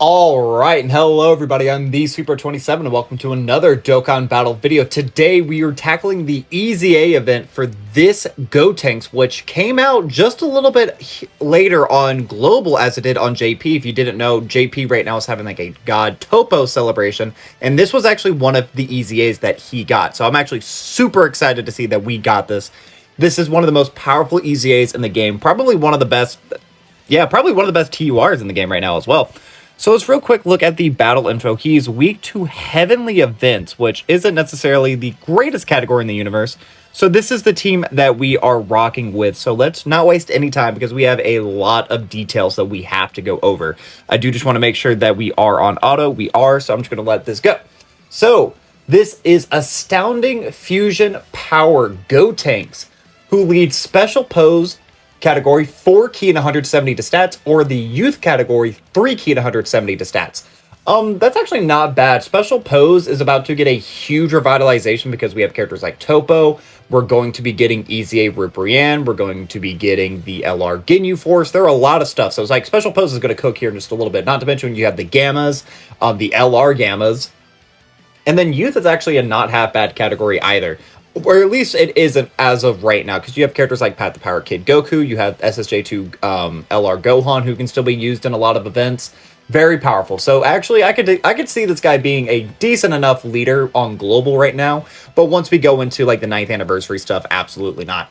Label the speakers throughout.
Speaker 1: Alright, and hello everybody, I'm the Super27 and welcome to another Dokkan Battle video. Today we are tackling the EZA event for this GOTENKS, which came out just a little bit later on Global as it did on JP. If you didn't know, JP right now is having like a God Topo celebration, and this was actually one of the EZAs that he got. So I'm actually super excited to see that we got this. This is one of the most powerful EZAs in the game, probably one of the best, probably one of the best TURs in the game right now as well. So let's real quick look at the battle info. He's weak to heavenly events, which isn't necessarily the greatest category in the universe. So this is the team that we are rocking with. So let's not waste any time because we have a lot of details that we have to go over. I do just want to make sure that we are on auto. We are, so I'm just going to let this go. So this is Astounding Fusion Power GOTENKS, who leads Special Pose category 4 key and 170 to stats, or the youth category 3 key and 170 to stats. That's actually not bad. Special Pose is about to get a huge revitalization because we have characters like Topo. We're going to be getting EZA Rubrian. We're going to be getting the LR Ginyu Force. There are a lot of stuff. So it's like Special Pose is going to cook here in just a little bit. Not to mention you have the Gammas, the LR Gammas. And then youth is actually a not half bad category either. Or at least it isn't as of right now, because you have characters like Pat the Power Kid Goku, you have SSJ2 LR Gohan, who can still be used in a lot of events. Very powerful. So actually, I could see this guy being a decent enough leader on Global right now, but once we go into like the 9th anniversary stuff, absolutely not.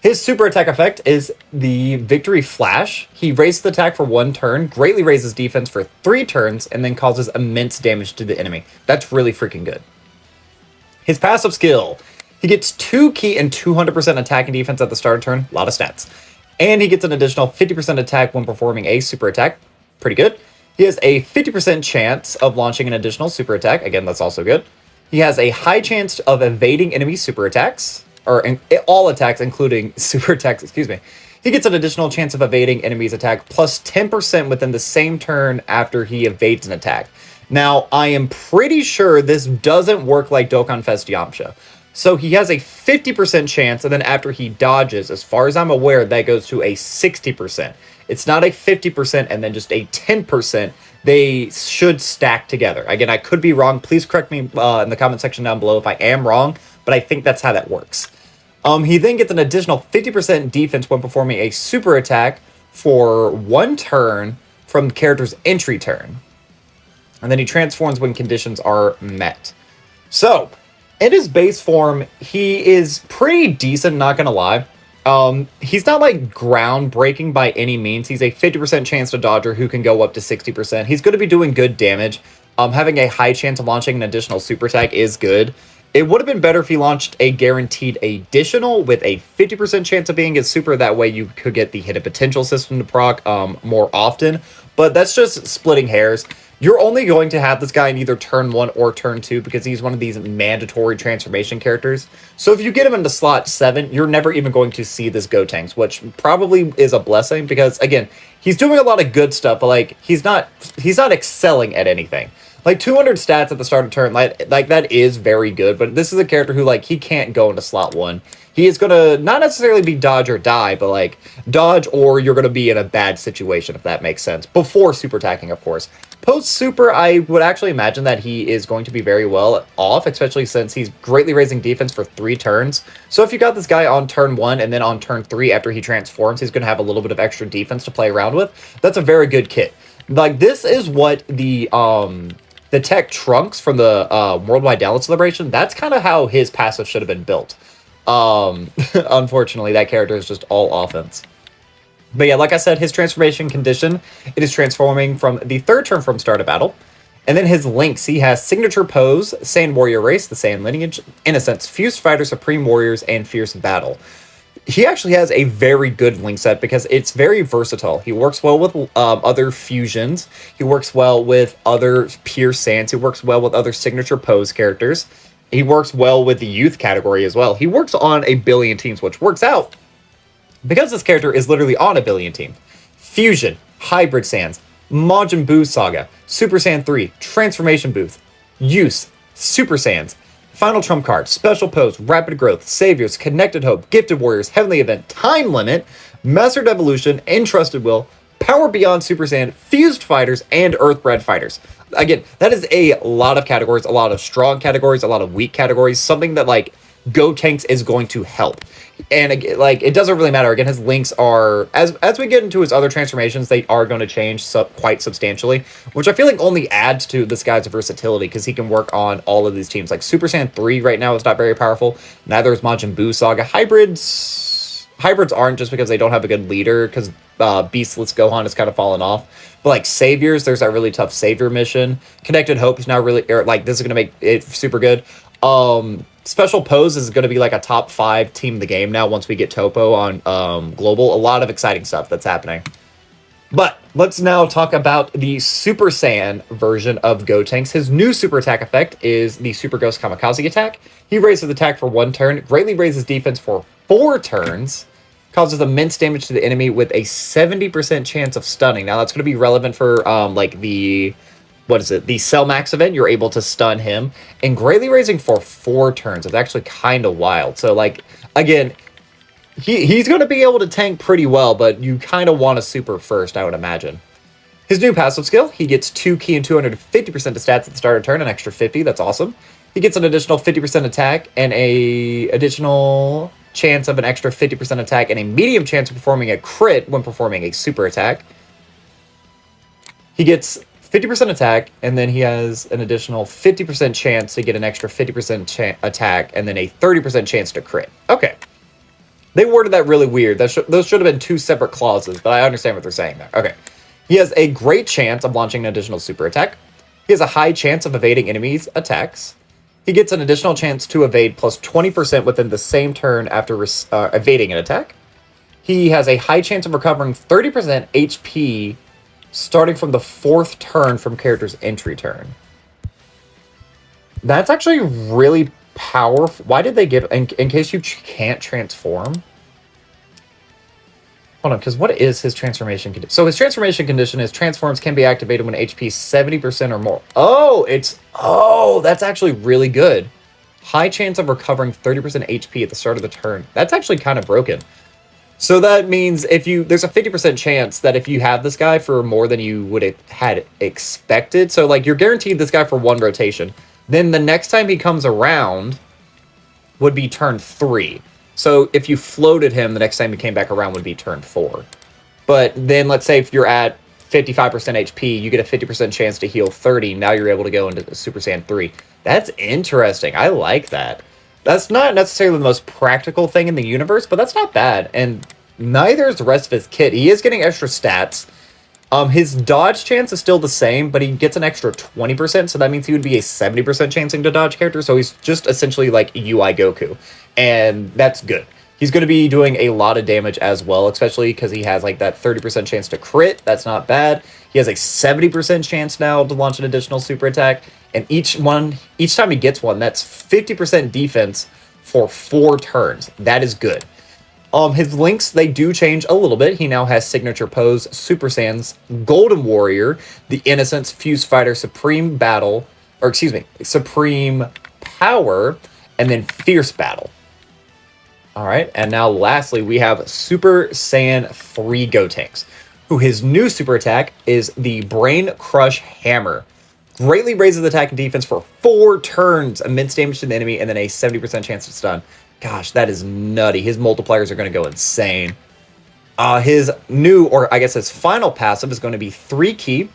Speaker 1: His super attack effect is the Victory Flash. He raises the attack for 1 turn, greatly raises defense for 3 turns, and then causes immense damage to the enemy. That's really freaking good. His passive skill. He gets 2 key and 200% attack and defense at the start of turn. A lot of stats. And he gets an additional 50% attack when performing a super attack. Pretty good. He has a 50% chance of launching an additional super attack. Again, that's also good. He has a high chance of evading enemy super attacks. Or all attacks, including super attacks, excuse me. He gets an additional chance of evading enemy's attack plus 10% within the same turn after he evades an attack. Now, I am pretty sure this doesn't work like Dokkan Fest Yamcha. So he has a 50% chance, and then after he dodges, as far as I'm aware, that goes to a 60%. It's not a 50% and then just a 10%. They should stack together. Again, I could be wrong. Please correct me in the comment section down below if I am wrong, but I think that's how that works. He then gets an additional 50% defense when performing a super attack for 1 turn from the character's entry turn. And then he transforms when conditions are met. So in his base form, he is pretty decent, not gonna lie. He's not like groundbreaking by any means. He's a 50% chance to dodger who can go up to 60%. He's going to be doing good damage. Having a high chance of launching an additional super attack is good. It would have been better if he launched a guaranteed additional with a 50% chance of being a super. That way you could get the hidden potential system to proc more often. But that's just splitting hairs. You're only going to have this guy in either turn 1 or turn 2 because he's one of these mandatory transformation characters. So if you get him into slot 7, you're never even going to see this GOTENKS, which probably is a blessing because, again, he's doing a lot of good stuff, but like he's not excelling at anything. Like 200 stats at the start of turn, like that is very good, but this is a character who like he can't go into slot 1. He is going to not necessarily be dodge or die, but like dodge or you're going to be in a bad situation, if that makes sense. Before super attacking, of course. Post super, I would actually imagine that he is going to be very well off, especially since he's greatly raising defense for 3 turns. So if you got this guy on turn 1 and then on turn 3 after he transforms, he's going to have a little bit of extra defense to play around with. That's a very good kit. Like this is what the tech Trunks from the Worldwide Download Celebration, that's kind of how his passive should have been built. Unfortunately, that character is just all offense. But yeah, like I said, his transformation condition, it is transforming from the 3rd turn from start of battle. And then his links, he has Signature Pose, Saiyan Warrior Race, the Saiyan Lineage, Innocence, Fierce Fighter, Supreme Warriors, and Fierce Battle. He actually has a very good link set because it's very versatile. He works well with other fusions. He works well with other pure Saiyans. He works well with other Signature Pose characters. He works well with the youth category as well. He works on a billion teams, which works out because this character is literally on a billion team. Fusion, Hybrid Saiyans, Majin Buu Saga, Super Saiyan 3, Transformation Booth, Use, Super Saiyans, Final Trump Card, Special Pose, Rapid Growth, Saviors, Connected Hope, Gifted Warriors, Heavenly Event, Time Limit, Mastered Evolution, Entrusted Will, Power Beyond Super Saiyan, Fused Fighters, and Earthbred Fighters. Again, that is a lot of categories, a lot of strong categories, a lot of weak categories, something that, like, GOTENKS is going to help. And, again, like, it doesn't really matter. Again, his links are, as we get into his other transformations, they are going to change quite substantially, which I feel like only adds to this guy's versatility, because he can work on all of these teams. Like, Super Saiyan 3 right now is not very powerful. Neither is Majin Buu Saga. Hybrids aren't, just because they don't have a good leader, because Beastless Gohan has kind of fallen off. But, like, Saviors, there's that really tough Savior mission. Connected Hope is now really, like, this is going to make it super good. Special Pose is going to be, like, a top 5 team in the game now once we get Topo on Global. A lot of exciting stuff that's happening. But let's now talk about the Super Saiyan version of GOTENKS. His new super attack effect is the Super Ghost Kamikaze attack. He raises attack for 1 turn, greatly raises defense for 4 turns, causes immense damage to the enemy with a 70% chance of stunning. Now, that's going to be relevant for, like, the Cell Max event. You're able to stun him. And greatly raising for 4 turns is actually kind of wild. So, like, again, he's going to be able to tank pretty well, but you kind of want a super first, I would imagine. His new passive skill, he gets 2 ki and 250% to stats at the start of turn, an extra 50. That's awesome. He gets an additional 50% attack and a additional chance of an extra 50% attack and a medium chance of performing a crit when performing a super attack. He gets 50% attack, and then he has an additional 50% chance to get an extra 50% attack, and then a 30% chance to crit. Okay. They worded that really weird. Those should have been 2 separate clauses, but I understand what they're saying there. Okay. He has a great chance of launching an additional super attack. He has a high chance of evading enemies' attacks. He gets an additional chance to evade plus 20% within the same turn after evading an attack. He has a high chance of recovering 30% HP starting from the 4th turn from character's entry turn. That's actually really powerful. Why did they give, in case you can't transform? Hold on, because what is his transformation condition? So his transformation condition is transforms can be activated when HP 70% or more. Oh, that's actually really good. High chance of recovering 30% HP at the start of the turn. That's actually kind of broken. So that means there's a 50% chance that if you have this guy for more than you would have had expected, so like you're guaranteed this guy for 1 rotation, then the next time he comes around would be turn 3. So if you floated him, the next time he came back around would be turn 4. But then let's say if you're at 55% HP, you get a 50% chance to heal 30. Now you're able to go into the Super Saiyan 3. That's interesting. I like that. That's not necessarily the most practical thing in the universe, but that's not bad. And neither is the rest of his kit. He is getting extra stats. His dodge chance is still the same, but he gets an extra 20%, so that means he would be a 70% chancing to dodge character, so he's just essentially like UI Goku. And that's good. He's going to be doing a lot of damage as well, especially because he has like that 30% chance to crit. That's not bad. He has a 70% chance now to launch an additional super attack. And each time he gets one, that's 50% defense for 4 turns. That is good. His links, they do change a little bit. He now has Signature Pose, Super Saiyans, Golden Warrior, the Innocence, Fuse Fighter, Supreme Power, and then Fierce Battle. Alright, and now lastly, we have Super Saiyan 3 GOTENKS, who his new super attack is the Brain Crush Hammer. Greatly raises attack and defense for 4 turns, immense damage to the enemy, and then a 70% chance to stun. Gosh, that is nutty. His multipliers are going to go insane. His new, or I guess his final passive is going to be 3 ki,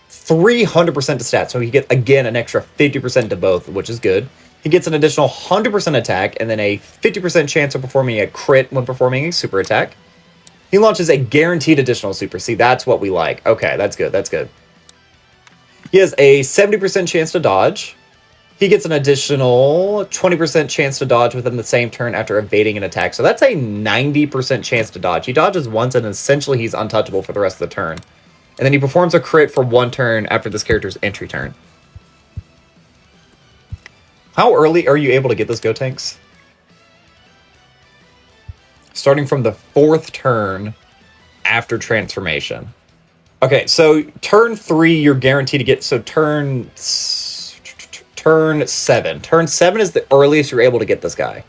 Speaker 1: 300% to stats. So he gets, again, an extra 50% to both, which is good. He gets an additional 100% attack, and then a 50% chance of performing a crit when performing a super attack. He launches a guaranteed additional super. See, that's what we like. Okay, that's good, that's good. He has a 70% chance to dodge. He gets an additional 20% chance to dodge within the same turn after evading an attack. So that's a 90% chance to dodge. He dodges once, and essentially he's untouchable for the rest of the turn. And then he performs a crit for 1 turn after this character's entry turn. How early are you able to get this GOTENKS? Starting from the 4th turn after transformation. Okay, so turn 3 you're guaranteed to get, so turn 7. Turn 7 is the earliest you're able to get this guy.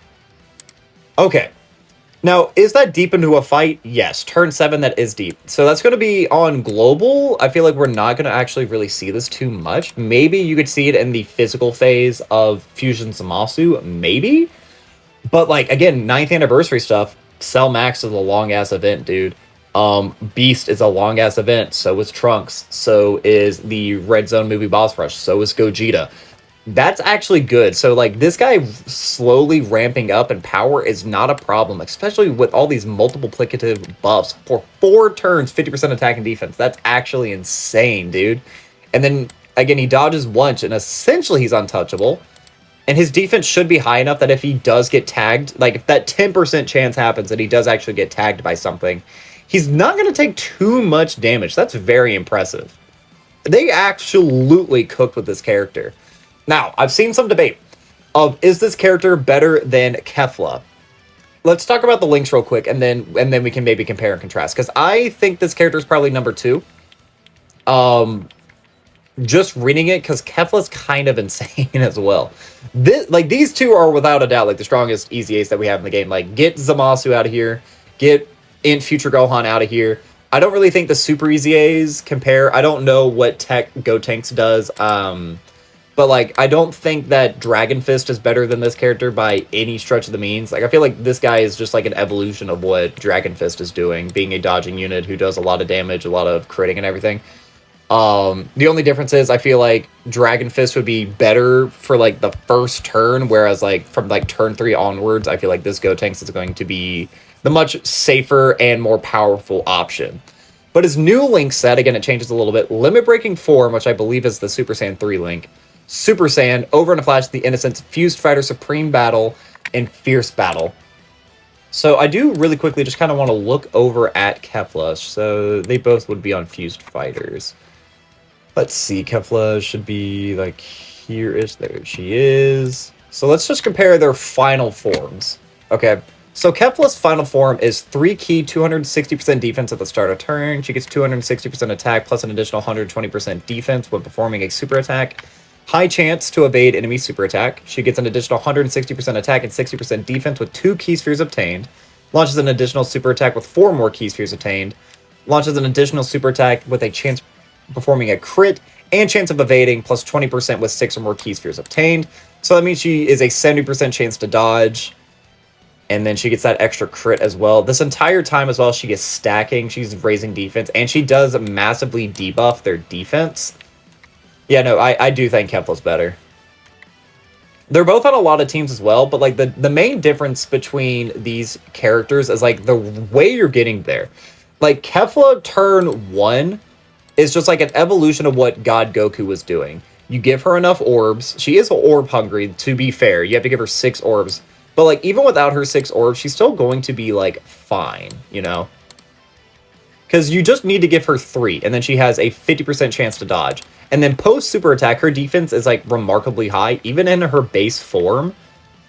Speaker 1: Okay. Now, is that deep into a fight? Yes. Turn 7, that is deep. So that's going to be on global. I feel like we're not going to actually really see this too much. Maybe you could see it in the physical phase of Fusion Zamasu. Maybe. But, like, again, 9th anniversary stuff. Cell Max is a long-ass event, dude. Beast is a long-ass event. So is Trunks. So is the Red Zone movie boss rush. So is Gogeta. That's actually good. So, like, this guy slowly ramping up in power is not a problem, especially with all these multiplicative buffs. For 4 turns, 50% attack and defense. That's actually insane, dude. And then, again, he dodges once, and essentially he's untouchable. And his defense should be high enough that if he does get tagged, like, if that 10% chance happens that he does actually get tagged by something, he's not going to take too much damage. That's very impressive. They absolutely cooked with this character. Now, I've seen some debate of, is this character better than Kefla? Let's talk about the links real quick, and then we can maybe compare and contrast. Because I think this character is probably number 2. Just reading it, because Kefla's kind of insane as well. These two are without a doubt like the strongest EZAs that we have in the game. Like, get Zamasu out of here, get INT Future Gohan out of here. I don't really think the Super EZAs compare. I don't know what tech GOTENKS does. But, like, I don't think that Dragon Fist is better than this character by any stretch of the means. Like, I feel like this guy is just, like, an evolution of what Dragon Fist is doing, being a dodging unit who does a lot of damage, a lot of critting and everything. The only difference is I feel like Dragon Fist would be better for, like, the first turn, whereas, like, from, like, turn 3 onwards, I feel like this GOTENKS is going to be the much safer and more powerful option. But his new link set, again, it changes a little bit. Limit Breaking Form, which I believe is the Super Saiyan 3 link. Super Saiyan, Over in a Flash, The Innocence, Fused Fighter, Supreme Battle, and Fierce Battle. So I do really quickly just kind of want to look over at Kefla. So they both would be on Fused Fighters. Let's see, Kefla should be like here-ish. There she is. So let's just compare their final forms. Okay, so Kefla's final form is 3 key, 260% defense at the start of turn. She gets 260% attack plus an additional 120% defense when performing a super attack. High chance to evade enemy super attack. She gets an additional 160% attack and 60% defense with 2 key spheres obtained. Launches an additional super attack with 4 more key spheres obtained. Launches an additional super attack with a chance performing a crit and chance of evading plus 20% with 6 or more key spheres obtained. So that means she is a 70% chance to dodge. And then she gets that extra crit as well. This entire time as well, she gets stacking. She's raising defense. And she does massively debuff their defense. Yeah, no, I do think Kefla's better. They're both on a lot of teams as well, but, like, the main difference between these characters is, like, the way you're getting there. Like, Kefla turn 1 is just, like, an evolution of what God Goku was doing. You give her enough orbs. She is orb hungry, to be fair. You have to give her 6 orbs. But, like, even without her 6 orbs, she's still going to be, like, fine, you know? Because you just need to give her 3, and then she has a 50% chance to dodge. And then post-super attack, her defense is, like, remarkably high, even in her base form.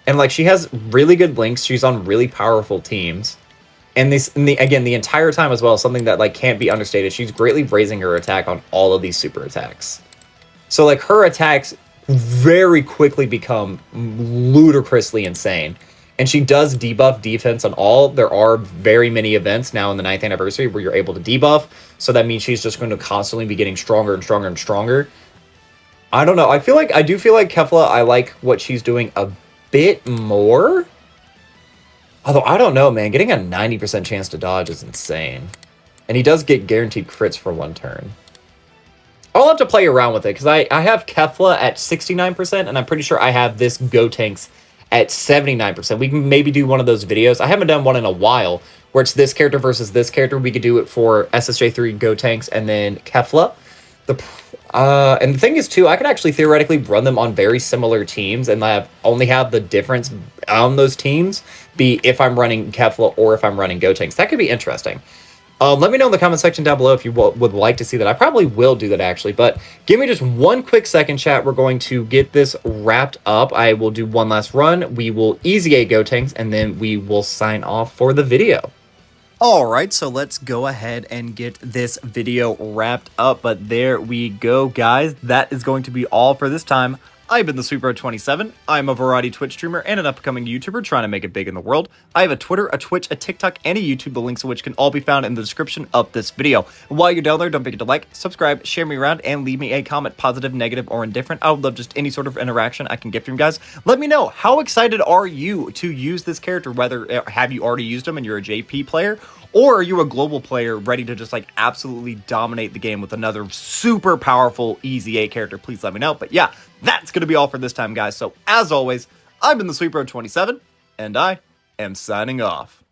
Speaker 1: And, like, she has really good links. She's on really powerful teams. And again, the entire time as well, something that, like, can't be understated, she's greatly raising her attack on all of these super attacks. So, like, her attacks very quickly become ludicrously insane. And she does debuff defense on all. There are very many events now in the 9th anniversary where you're able to debuff. So that means she's just going to constantly be getting stronger and stronger and stronger. I don't know. I do feel like Kefla, I like what she's doing a bit more. Although, I don't know, man. Getting a 90% chance to dodge is insane. And he does get guaranteed crits for 1 turn. I'll have to play around with it, because I have Kefla at 69%, and I'm pretty sure I have this GOTENKS at 79%. We can maybe do one of those videos. I haven't done one in a while, where it's this character versus this character. We could do it for SSJ3 GOTENKS and then Kefla. And the thing is, too, I could actually theoretically run them on very similar teams and only have the difference on those teams be if I'm running Kefla or if I'm running GOTENKS. That could be interesting. Let me know in the comment section down below if you would like to see that. I probably will do that, actually, but give me just one quick second, chat. We're going to get this wrapped up. I will do one last run. We will EZA GOTENKS, and then we will sign off for the video. All right, so let's go ahead and get this video wrapped up, but there we go, guys. That is going to be all for this time. I've been the Sweetbro27. I'm a variety Twitch streamer and an upcoming YouTuber trying to make it big in the world. I have a Twitter, a Twitch, a TikTok, and a YouTube, the links of which can all be found in the description of this video. And while you're down there, don't forget to like, subscribe, share me around, and leave me a comment, positive, negative, or indifferent. I would love just any sort of interaction I can get from you guys. Let me know, how excited are you to use this character? Whether have you already used him and you're a JP player, or are you a global player ready to just like absolutely dominate the game with another super powerful EZA character? Please let me know. But yeah, that's going to be all for this time, guys. So as always, I've been the Sweetbro27, and I am signing off.